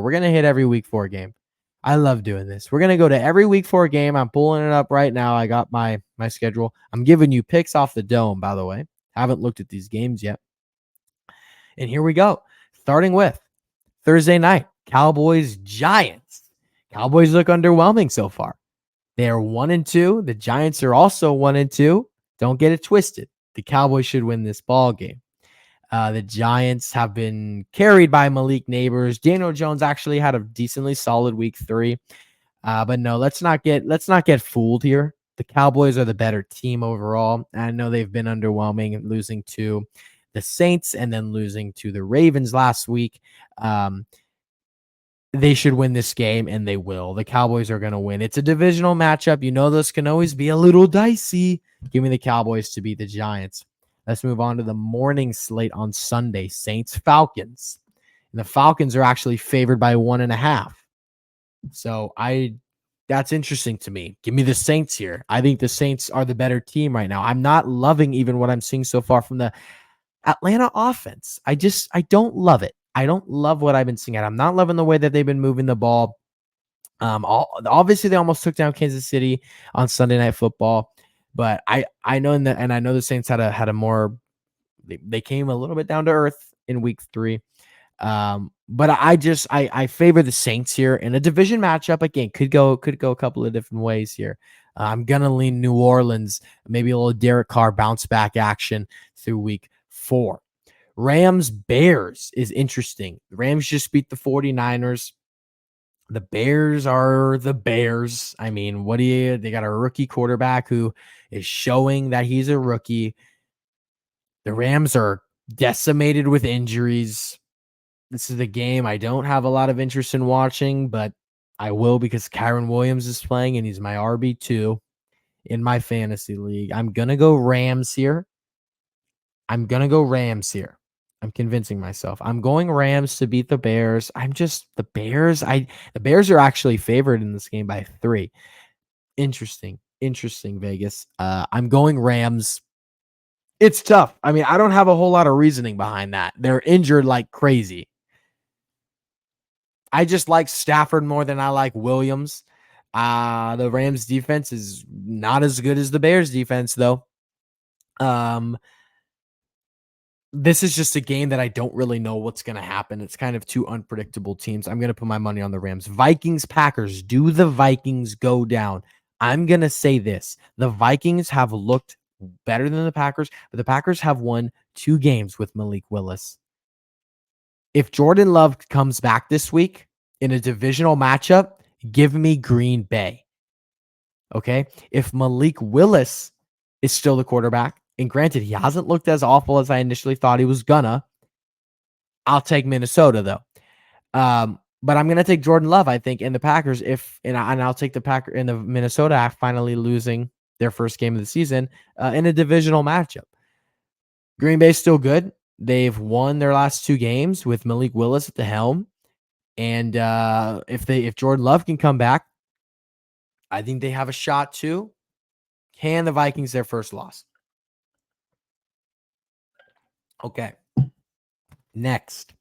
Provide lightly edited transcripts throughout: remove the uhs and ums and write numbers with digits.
We're going to hit every week 4 game. I love doing this. We're going to go to every week 4 game. I'm pulling it up right now. I got my schedule. I'm giving you picks off the dome, by the way. Haven't looked at these games yet. And here we go. Starting with Thursday night, Cowboys Giants. Cowboys look underwhelming so far. They are 1-2. The Giants are also 1-2. Don't get it twisted. The Cowboys should win this ball game. The Giants have been carried by Malik Neighbors. Daniel Jones actually had a decently solid week 3. But no, let's not get fooled here. The Cowboys are the better team overall. I know they've been underwhelming, losing to the Saints and then losing to the Ravens last week. They should win this game, and they will. The Cowboys are going to win. It's a divisional matchup. You know this can always be a little dicey. Give me the Cowboys to beat the Giants. Let's move on to the morning slate on Sunday. Saints-Falcons. And the Falcons are actually favored by 1.5. So that's interesting to me. Give me the Saints here. I think the Saints are the better team right now. I'm not loving even what I'm seeing so far from the Atlanta offense. I don't love it. I don't love what I've been seeing. I'm not loving the way that they've been moving the ball. Obviously, they almost took down Kansas City on Sunday Night Football. But I know I know the Saints had a more they came a little bit down to earth in week 3. But I favor the Saints here in a division matchup. Again, could go a couple of different ways here. I'm gonna lean New Orleans, maybe a little Derek Carr bounce back action through week 4. Rams Bears is interesting. The Rams just beat the 49ers. The Bears are the Bears. I mean, they got a rookie quarterback who is showing that he's a rookie. The Rams are decimated with injuries. This is a game I don't have a lot of interest in watching, but I will because Kyren Williams is playing and he's my RB2 in my fantasy league. I'm going to go Rams here. I'm convincing myself. I'm going Rams to beat the Bears. The Bears are actually favored in this game by 3. Interesting, Vegas. I'm going Rams. It's tough. I mean, I don't have a whole lot of reasoning behind that. They're injured like crazy. I just like Stafford more than I like Williams. The Rams defense is not as good as the Bears defense, though. This is just a game that I don't really know what's going to happen. It's kind of 2 unpredictable teams. I'm going to put my money on the Rams. Vikings-Packers. Do the Vikings go down? I'm going to say this. The Vikings have looked better than the Packers, but the Packers have won 2 games with Malik Willis. If Jordan Love comes back this week in a divisional matchup, give me Green Bay. Okay? If Malik Willis is still the quarterback, and granted, he hasn't looked as awful as I initially thought he was gonna, I'll take Minnesota, though. But I'm going to take Jordan Love, I think, and the Packers. And I'll take the Packers and the Minnesota finally losing their first game of the season in a divisional matchup. Green Bay's still good. They've won their last 2 games with Malik Willis at the helm. And if Jordan Love can come back, I think they have a shot too. Can the Vikings their first loss? Okay. Next.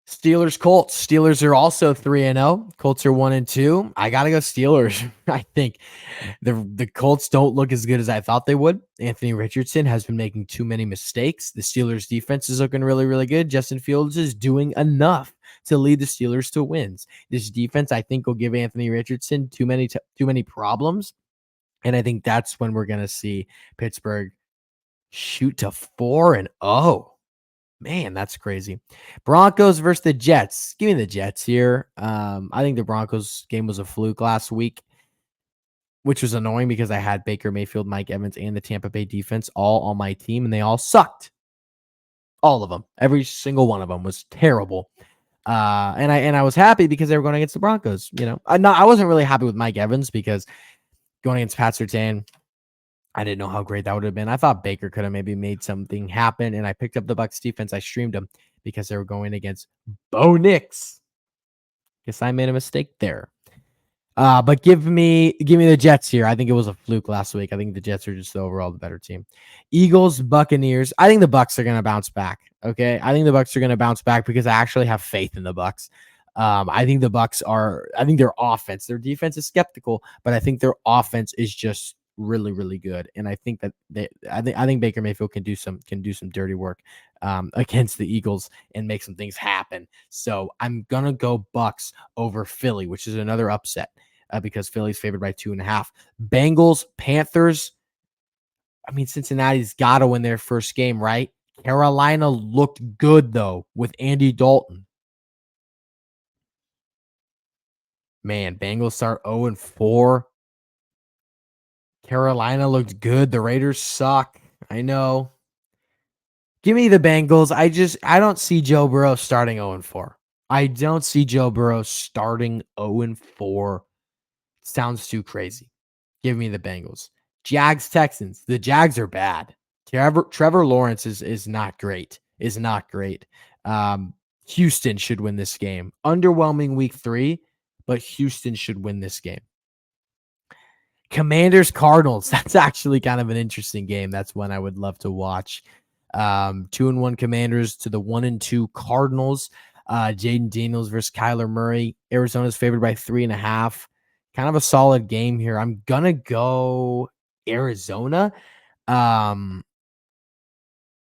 Steelers Colts. Steelers are also 3-0. Colts are 1-2. I gotta go Steelers. I think the Colts don't look as good as I thought they would. Anthony Richardson has been making too many mistakes. The Steelers defense is looking really, really good. Justin Fields is doing enough to lead the Steelers to wins. This defense, I think, will give Anthony Richardson too many problems. And I think that's when we're gonna see Pittsburgh shoot to 4-0. Man, that's crazy. Broncos versus the Jets. Give me the Jets here. I think the Broncos game was a fluke last week, which was annoying because I had Baker Mayfield, Mike Evans, and the Tampa Bay defense all on my team, and they all sucked. All of them. Every single one of them was terrible. And I was happy because they were going against the Broncos. You know, I wasn't really happy with Mike Evans because going against Pat Surtain, I didn't know how great that would have been. I thought Baker could have maybe made something happen, and I picked up the Bucs defense. I streamed them because they were going against Bo Nix. Guess I made a mistake there. But give me the Jets here. I think it was a fluke last week. I think the Jets are just overall the better team. Eagles, Buccaneers. I think the Bucs are going to bounce back. Okay, I think the Bucs are going to bounce back because I actually have faith in the Bucs. I think the Bucks are. I think their offense, their defense is skeptical, but I think their offense is just really, really good. And I think that I think Baker Mayfield can do some dirty work against the Eagles and make some things happen. So I'm gonna go Bucks over Philly, which is another upset because Philly's favored by 2.5. Bengals, Panthers. I mean, Cincinnati's got to win their first game, right? Carolina looked good though with Andy Dalton. Man, Bengals start 0-4. Carolina looked good. The Raiders suck. I know. Give me the Bengals. I don't see Joe Burrow starting 0-4. I don't see Joe Burrow starting 0-4. Sounds too crazy. Give me the Bengals. Jags, Texans. The Jags are bad. Trevor Lawrence is not great. Is not great. Houston should win this game. Underwhelming week 3, but Houston should win this game. Commanders, Cardinals. That's actually kind of an interesting game. That's one I would love to watch. 2-1 Commanders to the 1-2 Cardinals. Jaden Daniels versus Kyler Murray. Arizona's favored by 3.5. Kind of a solid game here. I'm gonna go Arizona.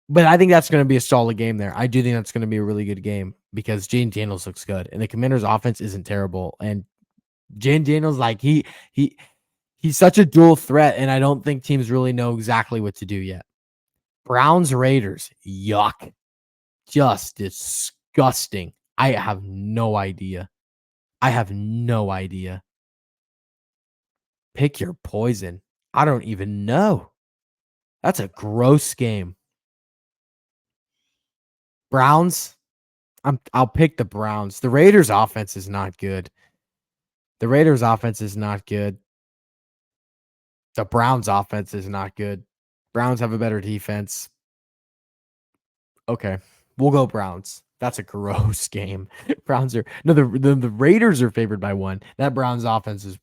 But I think that's going to be a solid game there. I do think that's going to be a really good game because Jaden Daniels looks good and the Commanders' offense isn't terrible. And Jaden Daniels, like he's such a dual threat, and I don't think teams really know exactly what to do yet. Browns, Raiders, yuck, just disgusting. I have no idea. Pick your poison. I don't even know. That's a gross game. Browns, I'll pick the Browns. The Raiders' offense is not good. The Browns' offense is not good. Browns have a better defense. Okay, we'll go Browns. That's a gross game. The Raiders are favored by 1. That Browns offense is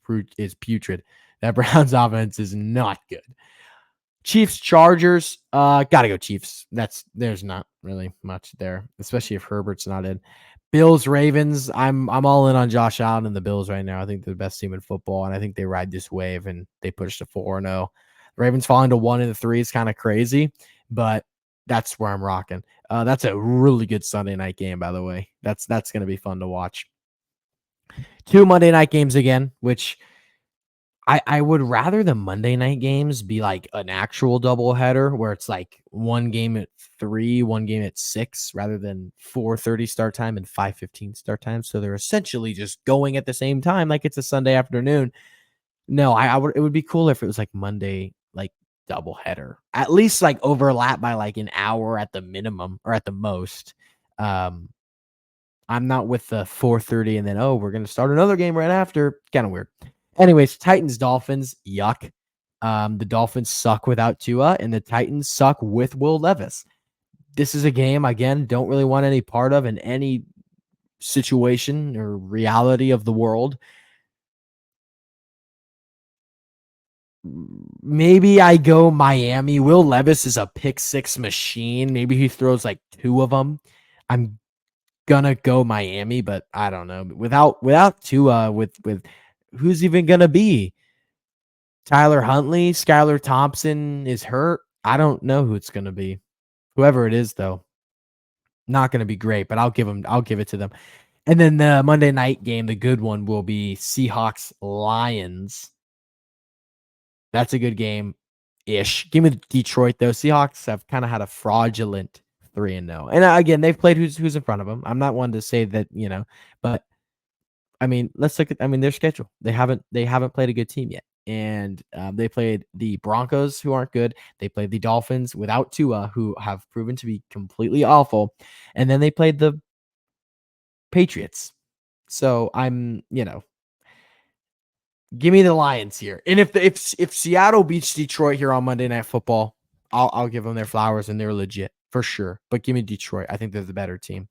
putrid. That Browns offense is not good. Chiefs, Chargers, gotta go Chiefs. There's not really much there, especially if Herbert's not in. Bills, Ravens. I'm all in on Josh Allen and the Bills right now. I think they're the best team in football, and I think they ride this wave and they push to 4-0. The Ravens falling to 1-3 is kind of crazy, but that's where I'm rocking. That's a really good Sunday night game, by the way. That's gonna be fun to watch. 2 Monday night games again, which I would rather the Monday night games be like an actual doubleheader where it's like one game at 3, one game at 6, rather than 4:30 start time and 5:15 start time. So they're essentially just going at the same time, like it's a Sunday afternoon. No, I would. It would be cool if it was like Monday, like doubleheader, at least like overlap by like an hour at the minimum or at the most. Um, I'm not with the 4:30 and then we're gonna start another game right after. Kind of weird. Anyways, Titans, Dolphins, yuck. The Dolphins suck without Tua, and the Titans suck with Will Levis. This is a game, again, don't really want any part of in any situation or reality of the world. Maybe I go Miami. Will Levis is a pick 6 machine. Maybe he throws like 2 of them. I'm gonna go Miami, but I don't know. Without Tua, with who's even gonna be? Tyler Huntley, Skylar Thompson is hurt. I don't know who it's gonna be. Whoever it is, though, not gonna be great. But I'll give it to them. And then the Monday night game, the good one, will be Seahawks Lions. That's a good game ish. Give me Detroit though. Seahawks have kind of had a fraudulent 3-0. And again, they've played who's in front of them. I'm not one to say that, but I mean, let's look at their schedule. They haven't played a good team yet. And they played the Broncos, who aren't good. They played the Dolphins without Tua, who have proven to be completely awful. And then they played the Patriots. So give me the Lions here. And if Seattle beats Detroit here on Monday Night Football, I'll give them their flowers and they're legit for sure. But give me Detroit. I think they're the better team.